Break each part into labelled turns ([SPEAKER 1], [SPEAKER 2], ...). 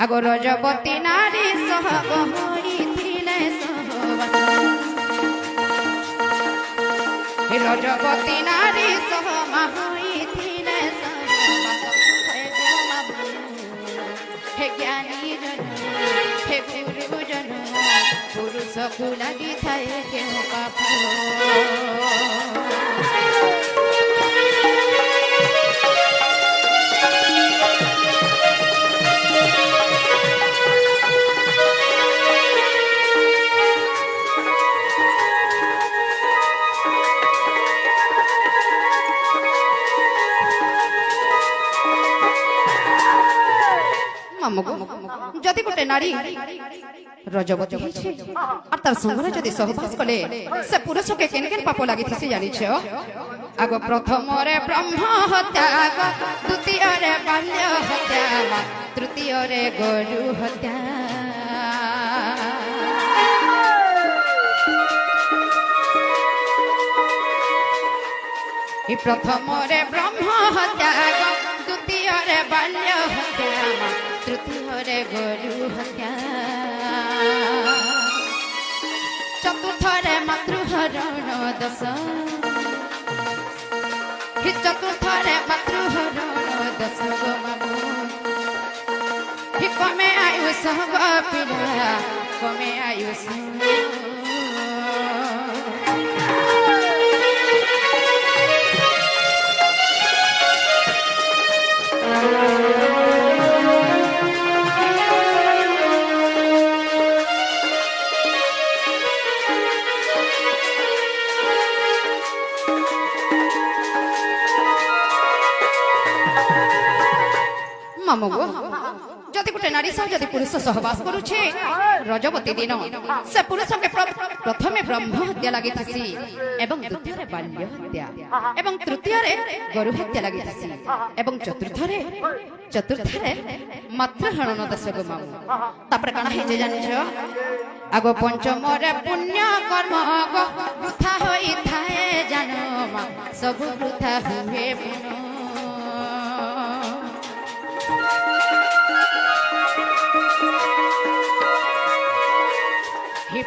[SPEAKER 1] आगो रजवती नारी सह बहिथिले सहवास रजवती नारी सह महिथिले सहवास हे ज्ञानी जन हे गुरुजन पुरुष को लगी थाए क्यों पाप जदि गोटे नारी रजवती और तार संगे जदि सहवास कले से पुरुष के केन केन पाप लगी थी जानिछ आगो प्रथम रे ब्रह्म हत्या द्वितीय रे बाल्य हत्या तृतीय रे गरु हत्या प्रथम रे ब्रह्म हत्या द्वितीय रे बाल्य हत्या तृतीय रे गरु हत्या चतुर्थ रे मातृहरण दश चतुर्थ रे मातृहरण दश गो मामू कमे आयुष पीड़ा कमे आयुष जदि गोटे नारी सह जदि पुरुष सहवास करुछे रजवती दिन से पुरुष के प्रथमे ब्रह्म हत्या लगी थी एवं द्वितीय रे बाल्य हत्या एवं तृतीय रे गरु हत्या लगी थी एवं चतुर्थ रे मातृहरण दश गो मामू तापर काना हे जानिछ आगो पंचम रे पुण्य कर्म गो वृथा होई थाए जानो सब वृथा हुए पुण्य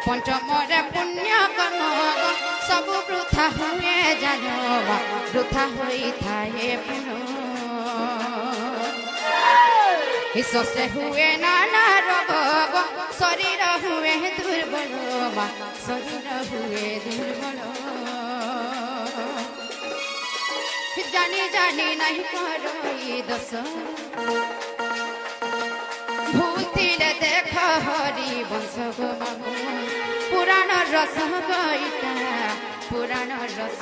[SPEAKER 1] पंचम रे पुण्य कर्म सब वृथा हुए जानो वृथा होई थाए पुण्य से हुए नाना रोग शरीर हुए दुर्बल शरीर हुए दुर्बल जानी जानी नहीं करो दस भूतिले देख हरि वंश गो मामू पुराण रस गईता पुराण रस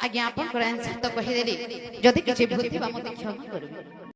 [SPEAKER 1] आज्ञा आपन तो कहिदेली जदि किछि भूल थिबा मते क्षमा करबे।